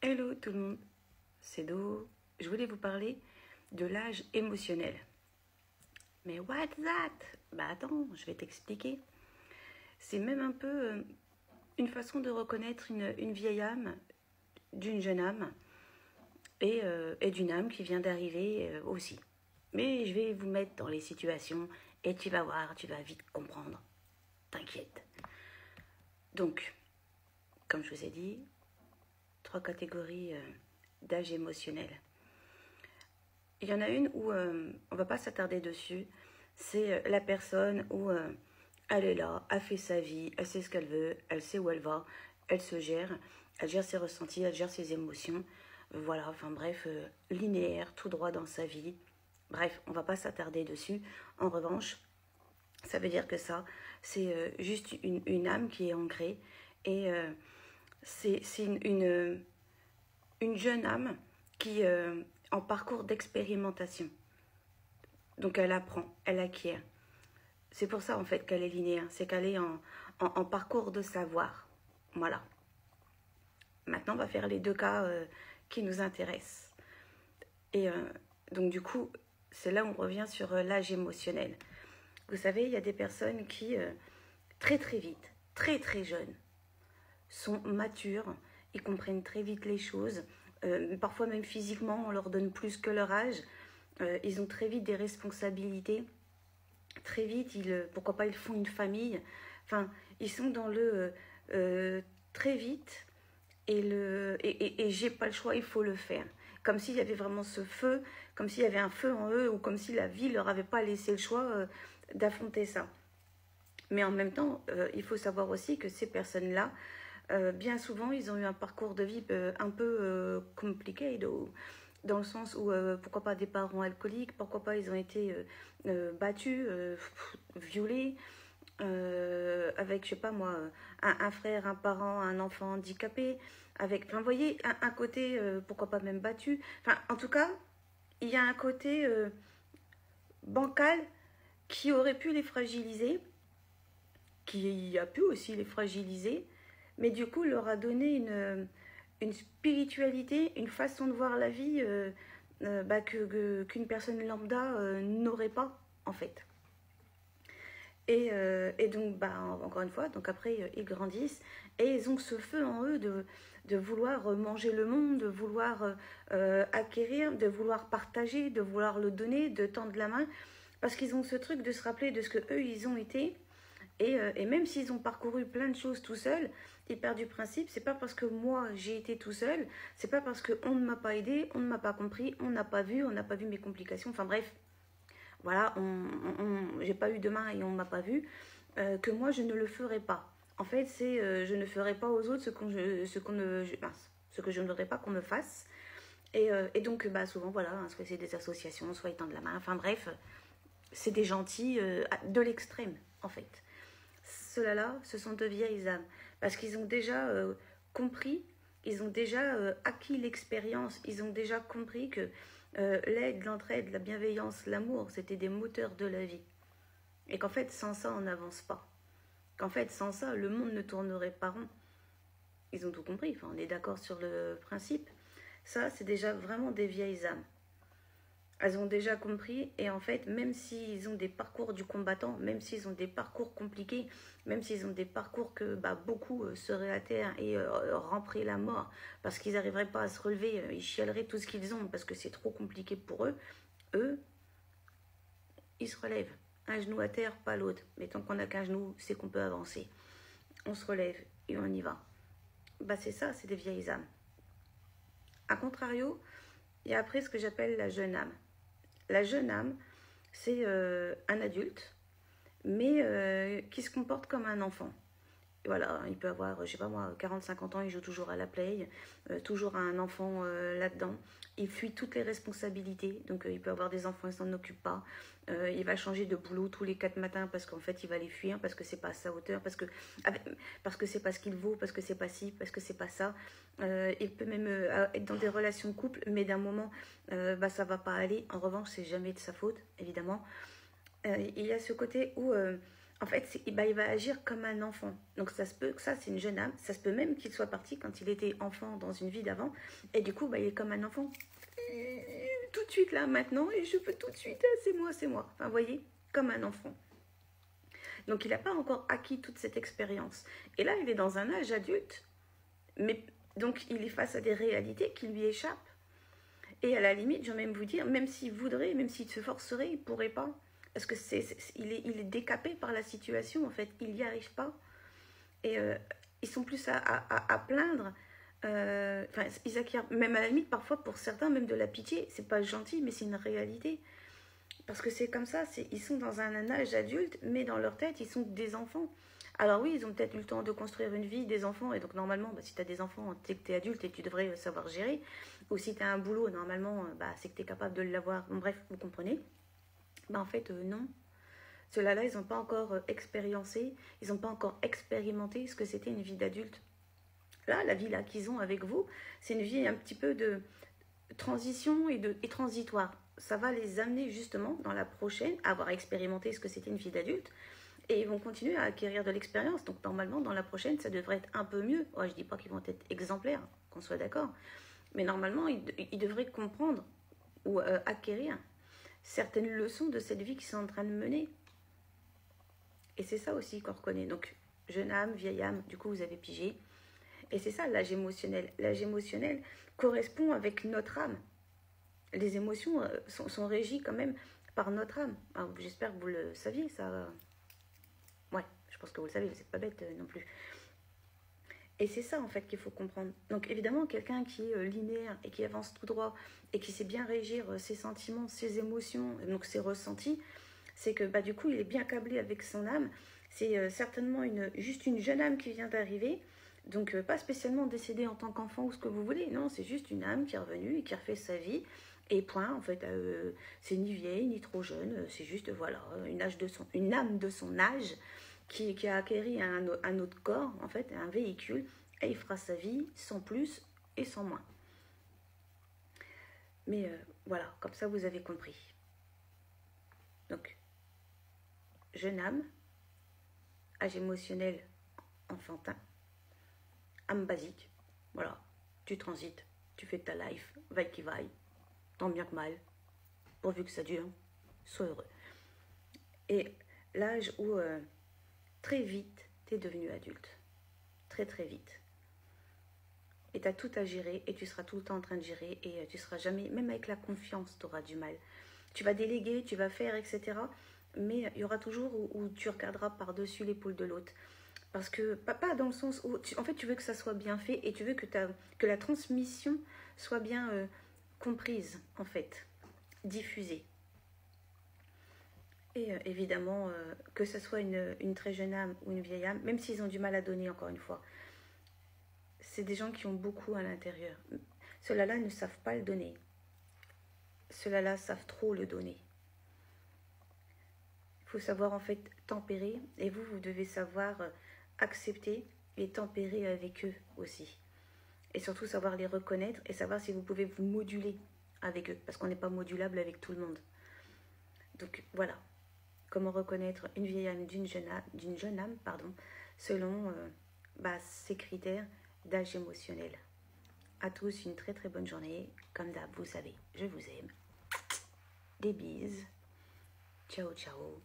Hello tout le monde, c'est Do. Je voulais vous parler de l'âge émotionnel. Mais what's that? Bah attends, je vais t'expliquer. C'est même un peu une façon de reconnaître une vieille âme d'une jeune âme et d'une âme qui vient d'arriver aussi. Mais je vais vous mettre dans les situations et tu vas voir, tu vas vite comprendre. T'inquiète. Donc, comme je vous ai dit, 3 catégories d'âge émotionnel. Il y en a une où on ne va pas s'attarder dessus. C'est la personne où elle est là, elle fait sa vie, elle sait ce qu'elle veut, elle sait où elle va, elle se gère, elle gère ses ressentis, elle gère ses émotions. Voilà, enfin bref, linéaire, tout droit dans sa vie. Bref, on ne va pas s'attarder dessus. En revanche, ça veut dire que ça, c'est juste une âme qui est ancrée et c'est une jeune âme qui en parcours d'expérimentation. Donc elle apprend, elle acquiert. C'est pour ça en fait qu'elle est linéaire, c'est qu'elle est en parcours de savoir. Voilà. Maintenant on va faire les 2 cas qui nous intéressent. Et donc du coup, c'est là où on revient sur l'âge émotionnel. Vous savez, il y a des personnes qui, très très vite, très très jeunes, sont matures, ils comprennent très vite les choses, parfois même physiquement, on leur donne plus que leur âge, ils ont très vite des responsabilités, très vite, pourquoi pas ils font une famille, enfin, ils sont dans le très vite, et j'ai pas le choix, il faut le faire. Comme s'il y avait vraiment ce feu, comme s'il y avait un feu en eux, ou comme si la vie leur avait pas laissé le choix d'affronter ça. Mais en même temps, il faut savoir aussi que ces personnes-là, bien souvent, ils ont eu un parcours de vie un peu compliqué, dans le sens où, pourquoi pas des parents alcooliques, pourquoi pas ils ont été battus, violés, avec, je sais pas moi, un frère, un parent, un enfant handicapé, avec, enfin, vous voyez, un côté, pourquoi pas même battu. Enfin, en tout cas, il y a un côté bancal qui aurait pu les fragiliser, qui a pu aussi les fragiliser, mais du coup leur a donné une spiritualité, une façon de voir la vie qu'une personne lambda n'aurait pas en fait. Et donc, encore une fois, donc après, ils grandissent et ils ont ce feu en eux de vouloir manger le monde, de vouloir acquérir, de vouloir partager, de vouloir le donner, de tendre la main, parce qu'ils ont ce truc de se rappeler de ce que eux ils ont été. Et même s'ils ont parcouru plein de choses tout seuls, ils perdent du principe. C'est pas parce que moi j'ai été tout seul, c'est pas parce qu'on ne m'a pas aidé, on ne m'a pas compris, on n'a pas vu mes complications. Enfin bref, voilà, j'ai pas eu de main et on m'a pas vu, que moi je ne le ferai pas. En fait, c'est je ne ferai pas aux autres ce que je ne voudrais pas qu'on me fasse. Et donc, souvent, voilà, hein, soit c'est des associations, soit ils tendent la main. Enfin bref, c'est des gentils de l'extrême, en fait. Ceux-là, ce sont de vieilles âmes. Parce qu'ils ont déjà compris, ils ont déjà acquis l'expérience, ils ont déjà compris que l'aide, l'entraide, la bienveillance, l'amour, c'était des moteurs de la vie. Et qu'en fait, sans ça, on n'avance pas. Qu'en fait, sans ça, le monde ne tournerait pas rond. Ils ont tout compris, enfin, on est d'accord sur le principe. Ça, c'est déjà vraiment des vieilles âmes. Elles ont déjà compris, et en fait, même s'ils ont des parcours du combattant, même s'ils ont des parcours compliqués, même s'ils ont des parcours que beaucoup seraient à terre et ramperaient la mort, parce qu'ils n'arriveraient pas à se relever, ils chialeraient tout ce qu'ils ont, parce que c'est trop compliqué pour eux, ils se relèvent. Un genou à terre, pas l'autre. Mais tant qu'on n'a qu'un genou, c'est qu'on peut avancer. On se relève et on y va. C'est ça, c'est des vieilles âmes. A contrario, il y a après ce que j'appelle la jeune âme. La jeune âme, c'est un adulte, mais qui se comporte comme un enfant. Et voilà, il peut avoir, je sais pas moi, 40-50 ans, il joue toujours à la play, toujours un enfant là-dedans. Il fuit toutes les responsabilités, donc il peut avoir des enfants, il s'en occupe pas. Il va changer de boulot tous les 4 matins parce qu'en fait, il va les fuir, parce que c'est pas à sa hauteur, parce que c'est pas ce qu'il vaut, parce que c'est pas ci, parce que c'est pas ça. Il peut même être dans des relations de couple, mais d'un moment, ça va pas aller. En revanche, c'est jamais de sa faute, évidemment. Il y a ce côté où En fait, il va agir comme un enfant. Donc ça se peut que ça, c'est une jeune âme. Ça se peut même qu'il soit parti quand il était enfant dans une vie d'avant. Et du coup, il est comme un enfant. Tout de suite, là, maintenant, et je veux tout de suite, c'est moi, c'est moi. Enfin, vous voyez, comme un enfant. Donc il n'a pas encore acquis toute cette expérience. Et là, il est dans un âge adulte. Mais donc il est face à des réalités qui lui échappent. Et à la limite, j'ai même vous dire, même s'il voudrait, même s'il se forcerait, il ne pourrait pas. Parce que il est décapé par la situation, en fait. Il n'y arrive pas. Et ils sont plus à plaindre. Ils acquièrent, même à la limite, parfois, pour certains, même de la pitié. C'est pas gentil, mais c'est une réalité. Parce que c'est comme ça, ils sont dans un âge adulte, mais dans leur tête, ils sont des enfants. Alors oui, ils ont peut-être eu le temps de construire une vie, des enfants, et donc normalement, si tu as des enfants, c'est que tu es adulte et tu devrais savoir gérer. Ou si tu as un boulot, normalement, c'est que tu es capable de l'avoir. Bon, bref, vous comprenez. En fait, non. Ceux-là, ils n'ont pas encore expériencé, ils n'ont pas encore expérimenté ce que c'était une vie d'adulte. Là, la vie là qu'ils ont avec vous, c'est une vie un petit peu de transition et transitoire. Ça va les amener justement dans la prochaine à avoir expérimenté ce que c'était une vie d'adulte et ils vont continuer à acquérir de l'expérience. Donc normalement, dans la prochaine, ça devrait être un peu mieux. Ouais, je ne dis pas qu'ils vont être exemplaires, qu'on soit d'accord. Mais normalement, ils devraient comprendre ou acquérir certaines leçons de cette vie qu'ils sont en train de mener. Et c'est ça aussi qu'on reconnaît. Donc, jeune âme, vieille âme, du coup, vous avez pigé. Et c'est ça, l'âge émotionnel. L'âge émotionnel correspond avec notre âme. Les émotions sont régies quand même par notre âme. J'espère que vous le saviez, ça. Ouais, je pense que vous le savez, c'est pas bête non plus. Et c'est ça, en fait, qu'il faut comprendre. Donc, évidemment, quelqu'un qui est linéaire et qui avance tout droit et qui sait bien régir ses sentiments, ses émotions, donc ses ressentis, c'est que, du coup, il est bien câblé avec son âme. C'est certainement juste une jeune âme qui vient d'arriver. Donc, pas spécialement décédée en tant qu'enfant ou ce que vous voulez. Non, c'est juste une âme qui est revenue et qui refait sa vie. Et point, en fait, c'est ni vieille, ni trop jeune. C'est juste, voilà, une âme de son âge qui a acquéri un autre corps, en fait, un véhicule. Et il fera sa vie sans plus et sans moins. Mais voilà, comme ça, vous avez compris. Donc, jeune âme, âge émotionnel enfantin, âme basique, voilà, tu transites, tu fais ta life, vaille qui vaille, tant bien que mal, pourvu que ça dure, sois heureux. Et l'âge où très vite, tu es devenu adulte, très très vite. Et tu as tout à gérer et tu seras tout le temps en train de gérer et tu seras jamais, même avec la confiance, tu auras du mal. Tu vas déléguer, tu vas faire, etc. Mais il y aura toujours où tu regarderas par-dessus l'épaule de l'autre. Parce que, pas dans le sens où, en fait, tu veux que ça soit bien fait et tu veux que la transmission soit bien comprise, en fait, diffusée. Et évidemment, que ce soit une très jeune âme ou une vieille âme, même s'ils ont du mal à donner, encore une fois, c'est des gens qui ont beaucoup à l'intérieur. Ceux-là ne savent pas le donner. Ceux-là savent trop le donner. Il faut savoir, en fait, tempérer. Et vous devez savoir accepter et tempérer avec eux aussi. Et surtout savoir les reconnaître et savoir si vous pouvez vous moduler avec eux. Parce qu'on n'est pas modulable avec tout le monde. Donc voilà. Comment reconnaître une vieille âme d'une jeune âme, selon ces critères d'âge émotionnel. À tous, une très très bonne journée. Comme d'hab, vous savez, je vous aime. Des bises. Ciao, ciao.